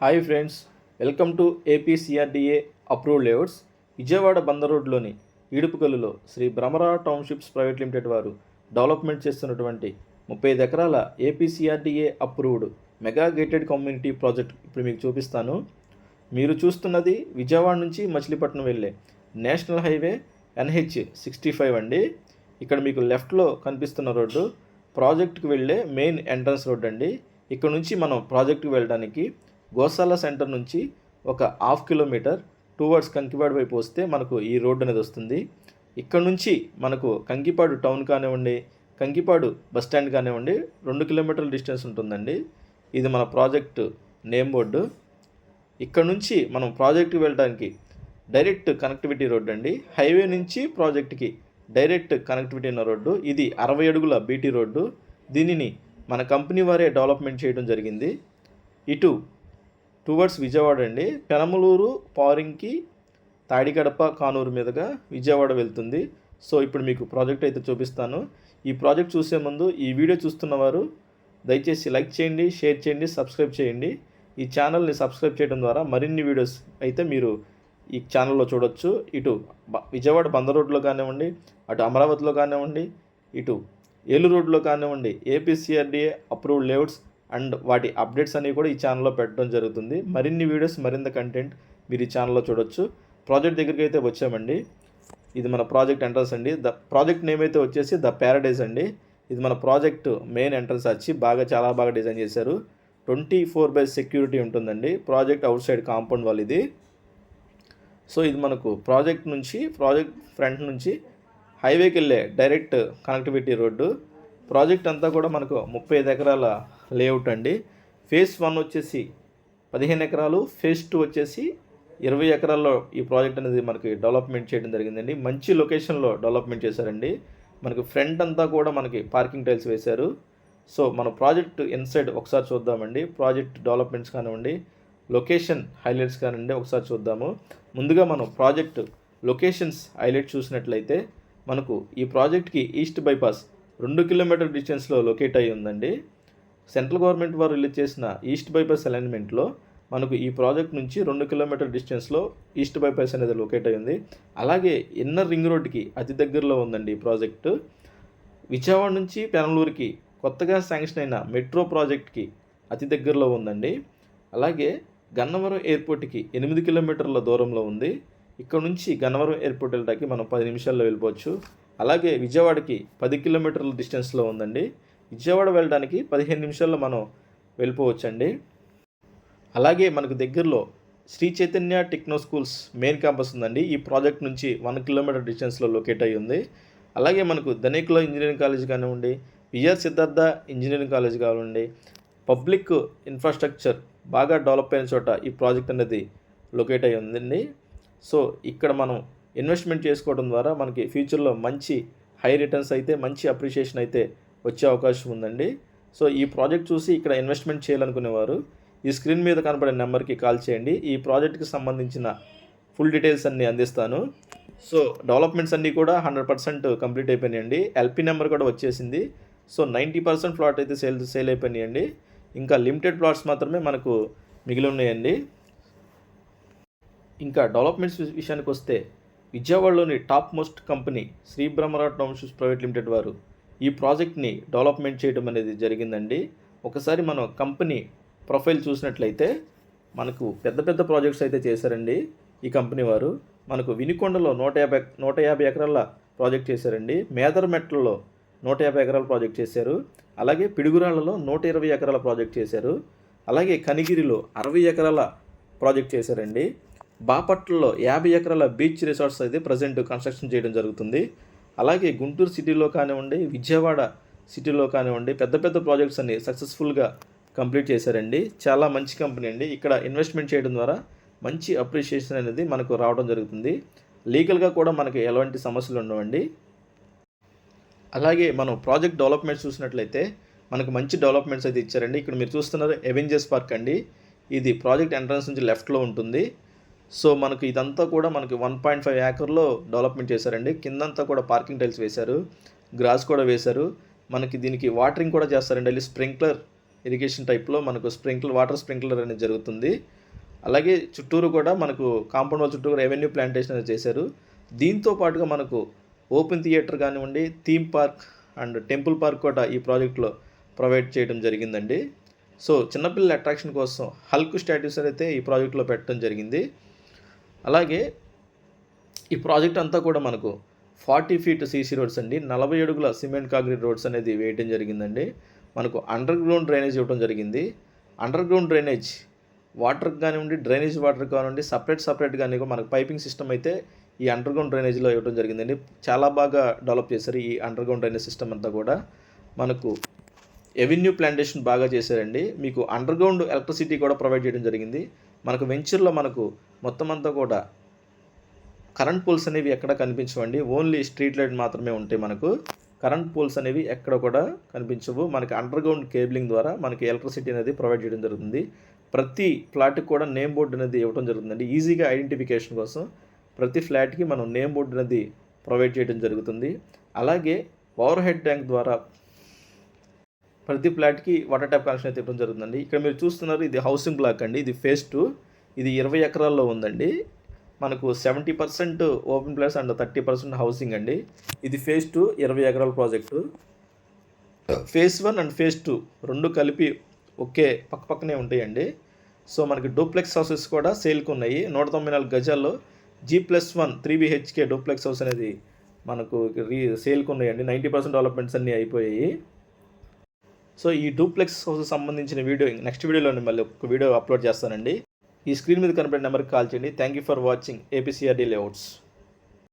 Hi friends, welcome to APCRDA approved layouts. Vijayawada Bandar రోడ్లోని ఈడుపుకల్లులో Sri Bhramara townships private limited వారు development చేస్తున్నటువంటి 35 ఎకరాల APCRDA approved mega gated community project ఇప్పుడు మీకు చూపిస్తాను. మీరు చూస్తున్నది విజయవాడ నుంచి మచిలీపట్నం వెళ్ళే నేషనల్ హైవే NH65 అండి. ఇక్కడ మీకు లెఫ్ట్లో కనిపిస్తున్న రోడ్డు ప్రాజెక్టుకు వెళ్ళే మెయిన్ ఎంట్రన్స్ రోడ్ అండి. ఇక్కడ నుంచి మనం ప్రాజెక్టుకు వెళ్ళడానికి గోశాల సెంటర్ నుంచి ఒక 1/2 కిలోమీటర్ టువర్డ్స్ కంకిపాడు వైపు వస్తే మనకు ఈ రోడ్డు అనేది వస్తుంది. ఇక్కడ నుంచి మనకు కంకిపాడు టౌన్ కానివ్వండి, కంకిపాడు బస్ స్టాండ్ కానివ్వండి 2 కిలోమీటర్ల డిస్టెన్స్ ఉంటుందండి. ఇది మన ప్రాజెక్టు నేమ్ బోర్డు. ఇక్కడ నుంచి మనం ప్రాజెక్టుకి వెళ్ళడానికి డైరెక్ట్ కనెక్టివిటీ రోడ్డు అండి. హైవే నుంచి ప్రాజెక్టుకి డైరెక్ట్ కనెక్టివిటీ ఉన్న రోడ్డు. ఇది 60 అడుగుల బీటీ రోడ్డు. దీనిని మన కంపెనీ వారే డెవలప్మెంట్ చేయడం జరిగింది. ఇటు టువర్డ్స్ విజయవాడ అండి. పెనమలూరు, పారింకి, తాడికడప, కానూరు మీదుగా విజయవాడ వెళ్తుంది. సో ఇప్పుడు మీకు ప్రాజెక్ట్ అయితే చూపిస్తాను. ఈ ప్రాజెక్ట్ చూసే ముందు ఈ వీడియో చూస్తున్నవారు దయచేసి లైక్ చేయండి, షేర్ చేయండి, సబ్స్క్రైబ్ చేయండి. ఈ ఛానల్ని సబ్స్క్రైబ్ చేయడం ద్వారా మరిన్ని వీడియోస్ అయితే మీరు ఈ ఛానల్లో చూడొచ్చు. ఇటు విజయవాడ బందర్ రోడ్లో కానివ్వండి, అటు అమరావతిలో కానివ్వండి, ఇటు ఏలూరు రోడ్లో కానివ్వండి, ఏపీసీఆర్డీఏ అప్రూవ్డ్ లేఅవుట్స్ అండ్ వాటి అప్డేట్స్ అనేవి కూడా ఈ ఛానల్లో పెట్టడం జరుగుతుంది. మరిన్ని వీడియోస్, మరింత కంటెంట్ మీరు ఈ ఛానల్లో చూడొచ్చు. ప్రాజెక్ట్ దగ్గరికి అయితే వచ్చామండి. ఇది మన ప్రాజెక్ట్ ఎంట్రన్స్ అండి. ద ప్రాజెక్ట్ నేమ్ అయితే వచ్చేసి ద ప్యారడైజ్ అండి. ఇది మన ప్రాజెక్ట్ మెయిన్ ఎంట్రన్స్ వచ్చి చాలా బాగా డిజైన్ చేశారు. 24/7 సెక్యూరిటీ ఉంటుందండి. ప్రాజెక్ట్ అవుట్ సైడ్ కాంపౌండ్ వాళ్ళు ఇది. సో ఇది మనకు ప్రాజెక్ట్ ఫ్రంట్ నుంచి హైవేకి వెళ్ళే డైరెక్ట్ కనెక్టివిటీ రోడ్డు. ప్రాజెక్ట్ అంతా కూడా మనకు 35 ఎకరాల లేఅవుట్ అండి. ఫేజ్ 1 వచ్చేసి 15 ఎకరాలు, ఫేజ్ 2 వచ్చేసి 20 ఎకరాల్లో ఈ ప్రాజెక్ట్ అనేది మనకి డెవలప్మెంట్ చేయడం జరిగిందండి. మంచి లొకేషన్లో డెవలప్మెంట్ చేశారండి. మనకి ఫ్రంట్ అంతా కూడా మనకి పార్కింగ్ టైల్స్ వేశారు. సో మన ప్రాజెక్ట్ ఇన్సైడ్ ఒకసారి చూద్దామండి. ప్రాజెక్ట్ డెవలప్మెంట్స్ కానివ్వండి, లొకేషన్ హైలైట్స్ కానివ్వండి ఒకసారి చూద్దాము. ముందుగా మనం ప్రాజెక్ట్ లొకేషన్స్ హైలైట్ చూసినట్లయితే మనకు ఈ ప్రాజెక్ట్కి ఈస్ట్ బైపాస్ 2 కిలోమీటర్ డిస్టెన్స్లో లొకేట్ అయ్యి ఉందండి. సెంట్రల్ గవర్నమెంట్ వారు రిలీజ్ చేసిన ఈస్ట్ బైపాస్ అలైన్మెంట్లో మనకు ఈ ప్రాజెక్ట్ నుంచి 2 కిలోమీటర్ డిస్టెన్స్లో ఈస్ట్ బైపాస్ అనేది లొకేట్ అయ్యి ఉంది. అలాగే ఇన్నర్ రింగ్ రోడ్కి అతి దగ్గరలో ఉందండి ఈ ప్రాజెక్టు. విజయవాడ నుంచి పెనమలూరుకి కొత్తగా శాంక్షన్ అయిన మెట్రో ప్రాజెక్ట్కి అతి దగ్గరలో ఉందండి. అలాగే గన్నవరం ఎయిర్పోర్ట్కి 8 కిలోమీటర్ల దూరంలో ఉంది. ఇక్కడ నుంచి గన్నవరం ఎయిర్పోర్ట్ వెళ్ళడానికి మనం 10 నిమిషాల్లో వెళ్ళిపోవచ్చు. అలాగే విజయవాడకి 10 కిలోమీటర్ల డిస్టెన్స్లో ఉందండి. విజయవాడ వెళ్ళడానికి 15 నిమిషాల్లో మనం వెళ్ళిపోవచ్చండి. అలాగే మనకు దగ్గరలో Shri Chaitanya techno schools main campus ఉందండి. ఈ ప్రాజెక్ట్ నుంచి 1 కిలోమీటర్ డిస్టెన్స్లో లొకేట్ అయ్యి ఉంది. అలాగే మనకు ధనికుల ఇంజనీరింగ్ కాలేజ్ కానివ్వండి, విఆర్ సిద్ధార్థ ఇంజనీరింగ్ కాలేజ్ కానివ్వండి, పబ్లిక్ ఇన్ఫ్రాస్ట్రక్చర్ బాగా డెవలప్ అయిన చోట ఈ ప్రాజెక్ట్ అనేది లొకేట్ అయ్యి ఉందండి. సో ఇక్కడ మనం ఇన్వెస్ట్మెంట్ చేసుకోవడం ద్వారా మనకి ఫ్యూచర్లో మంచి హై రిటర్న్స్ అయితే, మంచి అప్రిషియేషన్ అయితే వచ్చే అవకాశం ఉందండి. సో ఈ ప్రాజెక్ట్ చూసి ఇక్కడ ఇన్వెస్ట్మెంట్ చేయాలనుకునేవారు ఈ స్క్రీన్ మీద కనపడే నెంబర్కి కాల్ చేయండి. ఈ ప్రాజెక్ట్కి సంబంధించిన ఫుల్ డీటెయిల్స్ అన్నీ అందిస్తాను. సో డెవలప్మెంట్స్ అన్నీ కూడా 100% కంప్లీట్ అయిపోయినాయండి. ఎల్పీ నెంబర్ కూడా వచ్చేసింది. సో 90% ప్లాట్ అయితే సేల్ అయిపోయినాయండి. ఇంకా లిమిటెడ్ ప్లాట్స్ మాత్రమే మనకు మిగిలి ఉన్నాయండి. ఇంకా డెవలప్మెంట్స్ విషయానికి వస్తే విజయవాడలోని top most company Sri Bhramara townships private limited వారు ఈ ప్రాజెక్ట్ని డెవలప్మెంట్ చేయడం అనేది జరిగిందండి. ఒకసారి మనం కంపెనీ ప్రొఫైల్ చూసినట్లయితే మనకు పెద్ద ప్రాజెక్ట్స్ అయితే చేశారండి. ఈ కంపెనీ వారు మనకు వినుకొండలో 150 ఎకరాల ప్రాజెక్ట్ చేశారండి. మేదరమెట్లలో 150 ఎకరాల ప్రాజెక్ట్ చేశారు. అలాగే పిడుగురాళ్లలో 120 ఎకరాల ప్రాజెక్ట్ చేశారు. అలాగే కనిగిరిలో 60 ఎకరాల ప్రాజెక్ట్ చేశారండి. బాపట్లలో 50 ఎకరాల బీచ్ రిసార్ట్స్ అయితే ప్రజెంట్ కన్స్ట్రక్షన్ చేయడం జరుగుతుంది. అలాగే గుంటూరు సిటీలో కానివ్వండి, విజయవాడ సిటీలో కానివ్వండి పెద్ద ప్రాజెక్ట్స్ అన్ని సక్సెస్ఫుల్గా కంప్లీట్ చేశారండి. చాలా మంచి కంపెనీ అండి. ఇక్కడ ఇన్వెస్ట్మెంట్ చేయడం ద్వారా మంచి అప్రిషియేషన్ అనేది మనకు రావడం జరుగుతుంది. లీగల్గా కూడా మనకి ఎలాంటి సమస్యలు ఉండవండి. అలాగే మనం ప్రాజెక్ట్ డెవలప్మెంట్స్ చూసినట్లయితే మనకు మంచి డెవలప్మెంట్స్ అయితే ఇచ్చారండి. ఇక్కడ మీరు చూస్తున్నారు అవెంజర్స్ పార్క్ అండి. ఇది ప్రాజెక్ట్ ఎంట్రన్స్ నుంచి లెఫ్ట్లో ఉంటుంది. సో మనకు ఇదంతా కూడా మనకి 1.5 ఏకర్లో డెవలప్మెంట్ చేశారండి. కిందంతా కూడా పార్కింగ్ టైల్స్ వేశారు, గ్రాస్ కూడా వేశారు. మనకి దీనికి వాటరింగ్ కూడా చేస్తారండి. అది స్ప్రింక్లర్ ఇరిగేషన్ టైప్లో మనకు వాటర్ స్ప్రింక్లర్ అనేది జరుగుతుంది. అలాగే చుట్టూరు కూడా మనకు కాంపౌండ్ వాల్ చుట్టూ రెవెన్యూ ప్లాంటేషన్ అనేది చేశారు. దీంతో పాటుగా మనకు ఓపెన్ థియేటర్ కానివ్వండి, theme park and temple park కూడా ఈ ప్రాజెక్ట్లో ప్రొవైడ్ చేయడం జరిగిందండి. సో చిన్నపిల్లల అట్రాక్షన్ కోసం హల్క్ స్టాట్యూస్ అయితే ఈ ప్రాజెక్ట్లో పెట్టడం జరిగింది. అలాగే ఈ ప్రాజెక్ట్ అంతా కూడా మనకు 40 ఫీట్ సీసీ రోడ్స్ అండి, 40 అడుగుల సిమెంట్ కాంక్రీట్ రోడ్స్ అనేది వేయడం జరిగిందండి. మనకు అండర్ గ్రౌండ్ డ్రైనేజ్ ఇవ్వడం జరిగింది. అండర్ గ్రౌండ్ డ్రైనేజ్ వాటర్కి కానివ్వండి, డ్రైనేజ్ వాటర్ కానివ్వండి, సపరేట్ కానీ మనకు పైపింగ్ సిస్టమ్ అయితే ఈ అండర్ గ్రౌండ్ డ్రైనేజ్లో ఇవ్వడం జరిగిందండి. చాలా బాగా డెవలప్ చేశారు ఈ అండర్ గ్రౌండ్ డ్రైనేజ్ సిస్టమ్ అంతా కూడా. మనకు ఎవెన్యూ ప్లాంటేషన్ బాగా చేశారండి. మీకు అండర్ గ్రౌండ్ ఎలక్ట్రిసిటీ కూడా ప్రొవైడ్ చేయడం జరిగింది. మనకు వెంచర్లో మనకు మొత్తం అంతా కూడా కరెంట్ పోల్స్ అనేవి ఎక్కడ కనిపించవండి. ఓన్లీ స్ట్రీట్ లైట్ మాత్రమే ఉంటాయి. మనకు కరెంట్ పోల్స్ అనేవి ఎక్కడ కూడా కనిపించవు. మనకి అండర్ గ్రౌండ్ కేబులింగ్ ద్వారా మనకి ఎలక్ట్రిసిటీ అనేది ప్రొవైడ్ చేయడం జరుగుతుంది. ప్రతి ఫ్లాట్కి కూడా నేమ్ బోర్డు అనేది ఇవ్వడం జరుగుతుందండి. ఈజీగా ఐడెంటిఫికేషన్ కోసం ప్రతి ఫ్లాట్కి మనం నేమ్ బోర్డు అనేది ప్రొవైడ్ చేయడం జరుగుతుంది. అలాగే ఓవర్ హెడ్ ట్యాంక్ ద్వారా ప్రతి ఫ్లాట్కి వాటర్ ట్యాప్ కనెక్షన్ అయితే ఇవ్వడం జరుగుతుందండి. ఇక్కడ మీరు చూస్తున్నారు, ఇది హౌసింగ్ బ్లాక్ అండి. ఇది ఫేజ్ 2. ఇది 20 ఎకరాల్లో ఉందండి. మనకు 70% ఓపెన్ ప్లేస్ అండ్ 30% హౌసింగ్ అండి. ఇది ఫేజ్ 2 20 ఎకరాల ప్రాజెక్టు. ఫేజ్ 1 అండ్ ఫేజ్ 2 రెండు కలిపి ఒకే పక్కనే ఉంటాయండి. సో మనకి డూప్లెక్స్ హౌసెస్ కూడా సేల్కి ఉన్నాయి. 194 గజాల్లో G+1 3 BHK డూప్లెక్స్ హౌస్ అనేది మనకు సేల్కి ఉన్నాయండి. 90% డెవలప్మెంట్స్ అన్నీ అయిపోయాయి. సో ఈ డూప్లెక్స్ హౌస్ సంబంధించిన వీడియో నెక్స్ట్ వీడియోలో మళ్ళీ ఒక వీడియో అప్లోడ్ చేస్తానండి. ఈ స్క్రీన్ మీద కనపడే నెంబర్కి కాల్ చేయండి. Thank you for watching APCRD layouts.